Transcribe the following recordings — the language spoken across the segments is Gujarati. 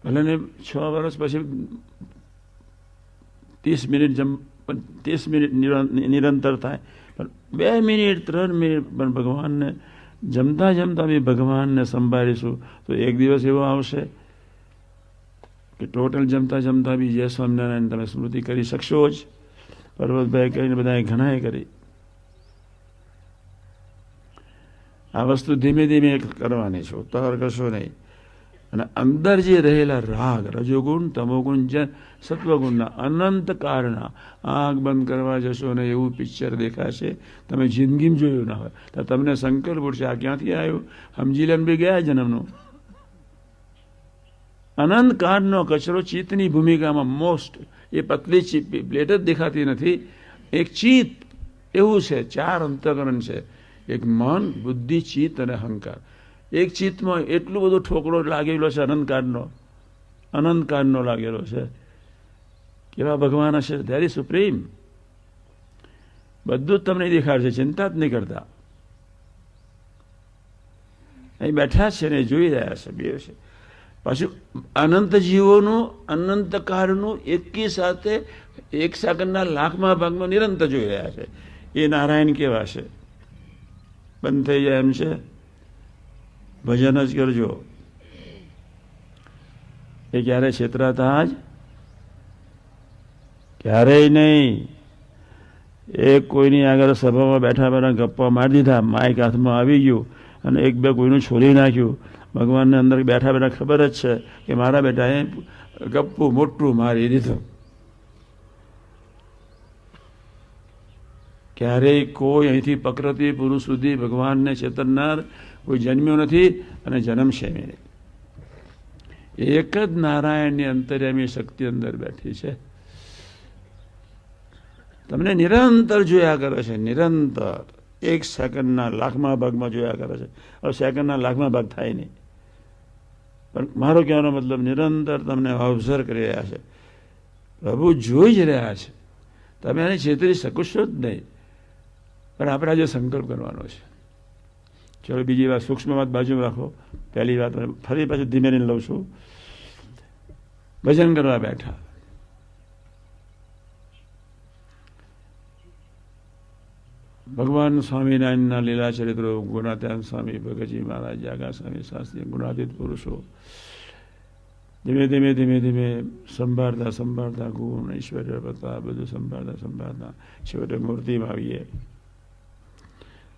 ભલે ને 6 વર્ષ પછી 30 મિનિટ નિરંતર થાય, પણ 2 મિનિટ 3 મિનિટ પણ ભગવાનને જમતા જમતા બી ભગવાનને સંભાળીશું તો એક દિવસ એવો આવશે કે ટોટલ જમતા જમતા બી જય સ્વામિનારાયણ તમે સ્મૃતિ કરી શકશો જ. પર્વતભાઈ કરીને બધાએ ઘણાએ કરી. આ વસ્તુ ધીમે ધીમે કરવાની છે, ઉતાવળ કરશો નહીં. અને અંદર જે રહેલા રાગ, રજોગુણ, તમોગુણ, સત્વગુણના અનંત કાળના આંખ બંધ કરવા જશો ને એવું પિક્ચર દેખાશે તમે જિંદગીમાં જોયું ના હોય. તો તમને સંકલ્પ ઉઠશે આ ક્યાંથી આવ્યું, સમજી લે બી ગયા જન્મનો. અનંત કાળનો કચરો ચિત્તની ભૂમિકામાં મોસ્ટ, એ પતલી પ્લેટ જ દેખાતી નથી. એક ચિત્ત એવું છે, 4 અંતઃકરણ છે, એક મન, બુદ્ધિ, ચિત્ત અને અહંકાર. એક ચિત્તમાં એટલું બધું ઠોકરો લાગેલો છે, અનંતકાળનો લાગેલો છે. કેવા ભગવાન હશે, ધેર સુપ્રીમ. બધું જ તમને દેખાડશે, ચિંતા જ નહીં કરતા. અહીં બેઠા છે ને જોઈ રહ્યા છે, બે છે. પાછું અનંત જીવોનું અનંત કાળનું એકી સાથે 1 સેકન્ડના લાખમાં ભાગમાં નિરંતર જોઈ રહ્યા છે. એ નારાયણ કેવા છે, બંધ થઈ જાય એમ છે. ભજન જ કરજો. એ ક્યારે છેતરાતા જ ક્યારેય નહીં. એ કોઈની આગળ સભામાં બેઠા બેઠા ગપ્પા મારી દીધા, માઇક હાથમાં આવી ગયું અને 1-2 કોઈનું છોડી નાખ્યું. ભગવાનને અંદર બેઠા બેઠા ખબર જ છે કે મારા બેટાએ ગપ્પું મોટું મારી દીધું. ક્યારેય કોઈ અહીંથી પ્રકૃતિ પુરુષ સુધી ભગવાનને ચેતનનાર કોઈ જન્મ્યો નથી અને જન્મશે નહીં. એક જ નારાયણની અંતર્યામી શક્તિ અંદર બેઠી છે. તમને નિરંતર જોયા કરે છે, નિરંતર 1 સેકન્ડના લાખમાં ભાગમાં જોયા કરે છે. હવે સેકન્ડના લાખમાં ભાગ થાય નહીં, પણ મારો કહેવાનો મતલબ નિરંતર તમને ઓબ્ઝર્વ કરી રહ્યા છે. પ્રભુ જોઈ જ રહ્યા છે. તમે એને છેતરી શકશો જ નહીં. પણ આપણે આજે સંકલ્પ કરવાનો છે. ચલો બીજી વાત, સૂક્ષ્મ વાત બાજુમાં રાખો. પહેલી વાત ફરી પાછું ધીમે રહીને લઉં છું. ભજન કરવા બેઠા, ભગવાન સ્વામિનારાયણના લીલા ચરિત્રો, ગુણાત્યાન સ્વામી, ભગતજી મહારાજ, જાગા સ્વામી, શાસ્ત્રી, ગુણાતીત પુરુષો, ધીમે ધીમે ધીમે ધીમે સંભાળતા સંભાળતા ગુણ, ઐશ્વર્ય, પ્રતાપ બધું સંભાળતા છેવટે મૂર્તિમાં આવીએ.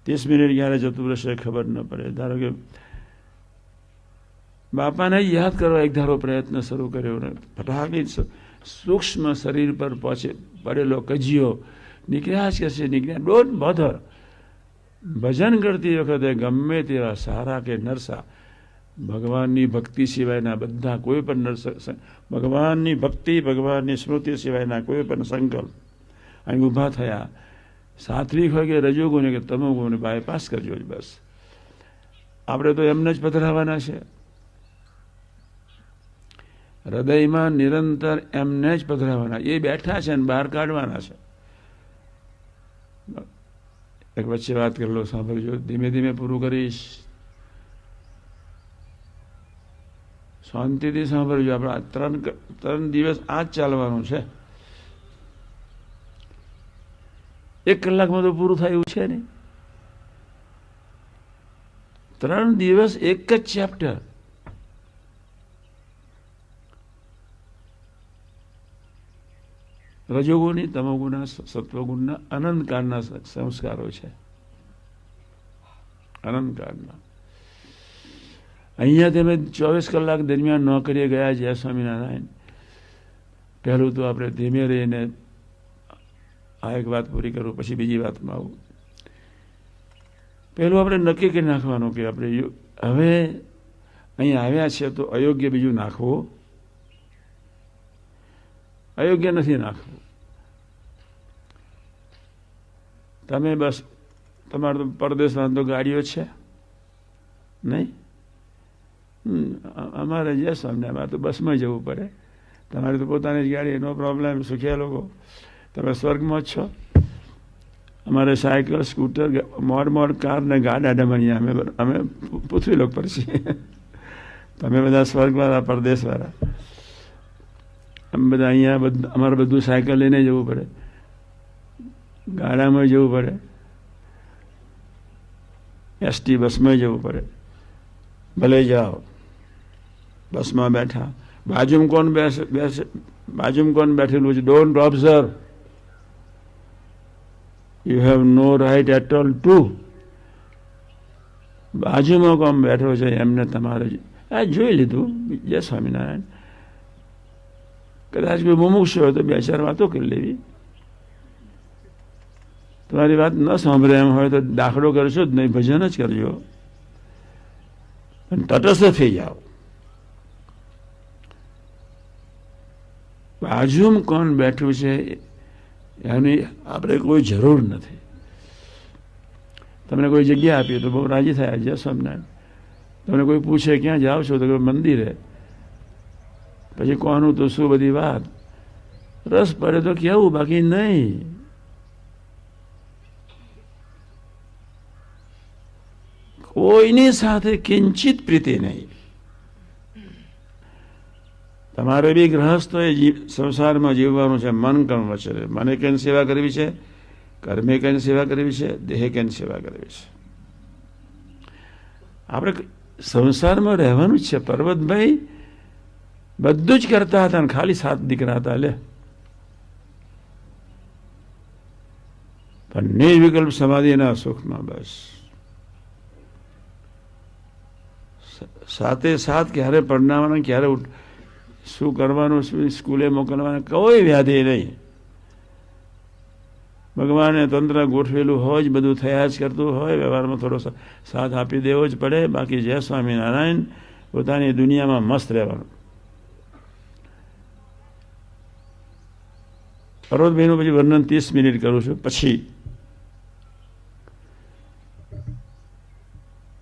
30 મિનિટ ક્યારે જતું રહેશે ખબર ન પડે. ધારો કે બાપાને યાદ કરવા એક ધારો પ્રયત્ન શરૂ કર્યો ને ફટાકડી સૂક્ષ્મ શરીર પર પડેલો કજિયો નીકળ્યા જ કરશે, નીકળ્યા. Don't bother. ભજન કરતી વખતે ગમે તેવા સારા કે નરસા, ભગવાનની ભક્તિ સિવાયના બધા કોઈ પણ ભગવાનની ભક્તિ, ભગવાનની સ્મૃતિ સિવાયના કોઈ પણ સંકલ્પ અહીં ઊભા થયા, સાત્વિક હોય કે રજોગુણ કે તમોગુણ, બાયપાસ કરજો જ બસ. આપણે તો એમને જ પધરાવાના છે. હૃદયમાં નિરંતર એમને જ પધરાવાના. એ બેઠા છે ને બહાર કાઢવાના છે. એક વચ્ચે વાત કરી લો, સાંભળજો, ધીમે ધીમે પૂરું કરીશ. શાંતિથી સાંભળજો. આપણે 3 દિવસ આ જ ચાલવાનું છે. 1 કલાકમાં તો પૂરું થાય એવું છે ને. 3 દિવસ એક જ ચેપ્ટર. રજોગુણની, તમોગુણના, સત્વગુણના અનંતકાળના સંસ્કારો છે. અનંતકાળના. અહીંયા તમે 24 કલાક દરમિયાન નોકરીએ ગયા જય સ્વામિનારાયણ. પહેલું તો આપણે ધીમે રહીને આ એક વાત પૂરી કરું, પછી બીજી વાતમાં આવું. પહેલું આપણે નક્કી કરી નાખવાનું કે આપણે હવે અહીંયા આવ્યા છે તો અયોગ્ય બીજું નાખવું, અયોગ્ય નથી નાખવું. તમે બસ તમારે તો પરદેશમાં તો ગાડીઓ છે નહીં, અમારે જે સામને અમારે તો બસમાં જવું પડે. તમારે તો પોતાની જ ગાડી, નો પ્રોબ્લેમ, સુખ્યા લોકો. તમે સ્વર્ગમાં જ છો. અમારે સાયકલ, સ્કૂટર, મોડ કાર ને ગાડા ડમણિયા અમે પૃથ્વી લોક પર છીએ. તમે બધા સ્વર્ગવાળા, પરદેશવાળા. અમે બધા અહીંયા અમારે બધું સાયકલ લઈને જવું પડે, ગાડામાં જવું પડે, એસટી બસમાં જવું પડે. ભલે જાઓ, બસમાં બેઠા, બાજુમાં કોણ બાજુમાં કોણ બેઠેલું છે, don't observe. You have no right at all to. બાજુમાં કોણ બેઠો છે એમને તમારે આ જોઈ લીધું. જય સ્વામિનારાયણ. કદાચ કોઈ મુમુક્ષ હોય તો બે ચાર વાતો કરી લેવી. તમારી વાત ન સાંભળે એમ હોય તો દાખલો કરશો જ નહીં, ભજન જ કરજો, પણ તટસ્થ થઈ જાઓ. બાજુમાં કોણ બેઠું છે એની આપણે કોઈ જરૂર નથી. તમને કોઈ જગ્યા આપીએ તો બહુ રાજી થાય, જય સ્વામિનારાયણ. તમને કોઈ પૂછે ક્યાં જાઓ છો તો કે મંદિરે, પછી કોનું તો શું બધી વાત. રસ પડે તો કેવું, બાકી નહીં. કોઈની સાથે કિંચિત પ્રીતિ નહીં. તમારે બી ગ્રહસ્થોએ સંસારમાં જીવવાનું છે. મન કર્મ વચને. મને કેની સેવા કરવી છે, કર્મે કેની સેવા કરવી છે, દેહે કેની સેવા કરવી છે. આપણે સંસારમાં રહેવાનું જ છે. પર્વતભાઈ બધું જ કરતા હતા, ખાલી 7 દીકરા હતા. લે, પણ નિર્વિકલ્પ સમાધિના સુખમાં બસ 7 ક્યારે પરણાવવાના, ક્યારે શું કરવાનું, સ્કૂલે મોકલવાના, કોઈ વ્યાધિ નહીં. ભગવાને તંત્ર ગોઠવેલું હોય જ, બધું થયા જ કરતું હોય. વ્યવહારમાં થોડો સાથ આપી દેવો જ પડે. બાકી જય સ્વામિનારાયણ, પોતાની દુનિયામાં મસ્ત રહેવાનું. પર્વતભાઈનું પછી વર્ણન 30 મિનિટ કરું છું. પછી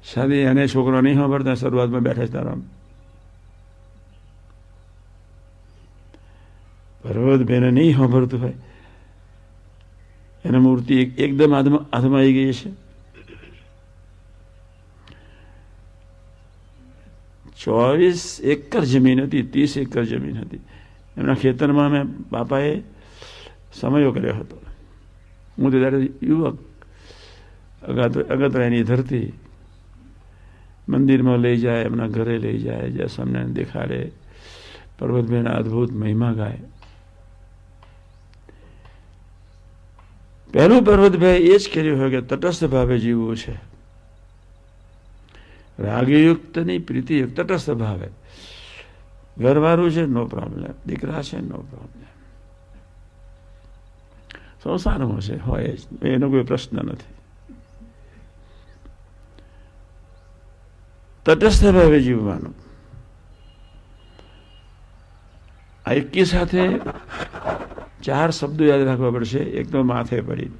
શાદી અને છોકરો નહીં સાંભળતા, શરૂઆતમાં બેઠા જ તારા પર્વતભાઈને નહીં સાંભળતું હોય, એની મૂર્તિ એકદમ હાથમાં આવી ગઈ છે. 24 એકર જમીન હતી, 30 એકર જમીન હતી. એમના ખેતરમાં અમે બાપાએ સમયો કર્યો હતો. હું તો ત્યારે યુવક, અગતરાયની ધરતી. મંદિરમાં લઈ જાય, એમના ઘરે લઈ જાય, જય સ્વામિનારાયણ દેખાડે, પર્વતભાઈના અદભુત મહિમા ગાય. પહેલું પર્વતભાઈ એ જ કર્યું હોય કે તટસ્થ ભાવે જીવવું છે. રાગયુક્ત નહીં, પ્રીતિયુક્ત, તટસ્થ ભાવે. ઘરવાળું છે, નો પ્રોબ્લેમ. દીકરા છે, નો પ્રોબ્લેમ. સંસારમાં છે, હોય જ, એનો કોઈ પ્રશ્ન નથી. તટસ્થ ભાવે જીવવાનું. આ એકી સાથે 4 શબ્દો યાદ રાખવા પડશે. એક તો માથે પડી,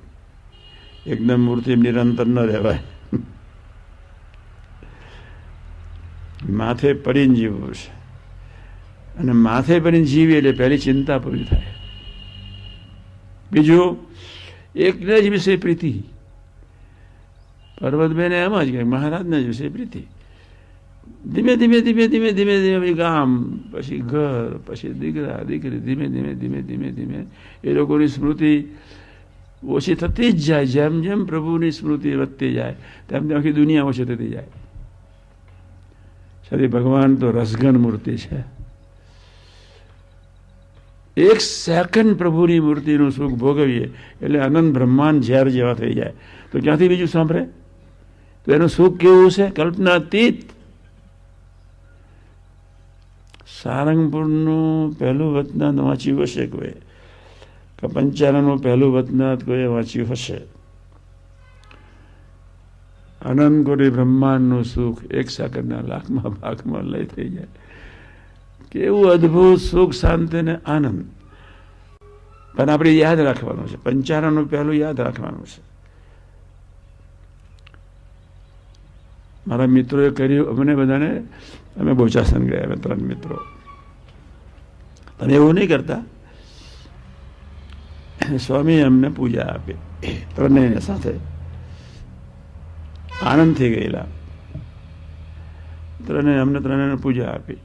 એકદમ મૂર્તિ નિરંતર ન રહેવાય. માથે પડીને જીવવું છે. અને માથે પડીને જીવીએ એટલે પહેલી ચિંતા પૂરી થાય. બીજું, એકને જ વિશે પ્રીતિ. પર્વતભાઈને એમ જ કે મહારાજને જ વિશે પ્રીતિ. ધીમે ધીમે ધીમે ધીમે ધીમે ધીમે ગામ, પછી ઘર, પછી દીકરા દીકરી, ધીમે ધીમે ધીમે ધીમે ધીમે એ લોકોની સ્મૃતિ ઓછી થતી જ જાય. જેમ જેમ પ્રભુની સ્મૃતિ વધતી જાય તેમ તેમ આખી દુનિયા ઓછી થતી જાય. છતાં ભગવાન તો રસગન મૂર્તિ છે. 1 સેકન્ડ પ્રભુની મૂર્તિનું સુખ ભોગવીએ એટલે અનંત બ્રહ્માંડ ઝેર જેવા થઈ જાય. તો ક્યાંથી બીજું સાંભળે? તો એનું સુખ કેવું છે? કલ્પનાતીત. સારંગપુરનું પહેલું વતનાથ વાંચ્યું હશે કોઈ, કે પંચારણનું પહેલું વતનાથ કોઈએ વાંચ્યું હશે. અનંત કોટી બ્રહ્માંડનું સુખ 1 સેકન્ડના લાખમાં ભાગમાં લઈ થઈ જાય. કેવું અદભુત સુખ, શાંતિ ને આનંદ. પણ આપણે યાદ રાખવાનું છે. પંચારણનું પહેલું યાદ રાખવાનું છે. મારા મિત્રોએ કર્યું, અમને બધાને, અમે બોચાસન ગયા, અમે 3 મિત્રો. તમે એવું નહીં કરતા. સ્વામી અમને પૂજા આપી, ત્રણેયને સાથે આનંદ થઈ ગયેલા. અમને ત્રણેયને પૂજા આપી.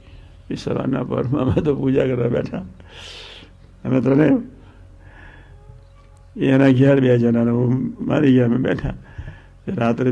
એ સવારના પરમાં અમે તો પૂજા કરવા બેઠા, અમે ત્રણે, એના ઘેર 2 જણા, હું મારી ઘેર અમે બેઠા રાત્રે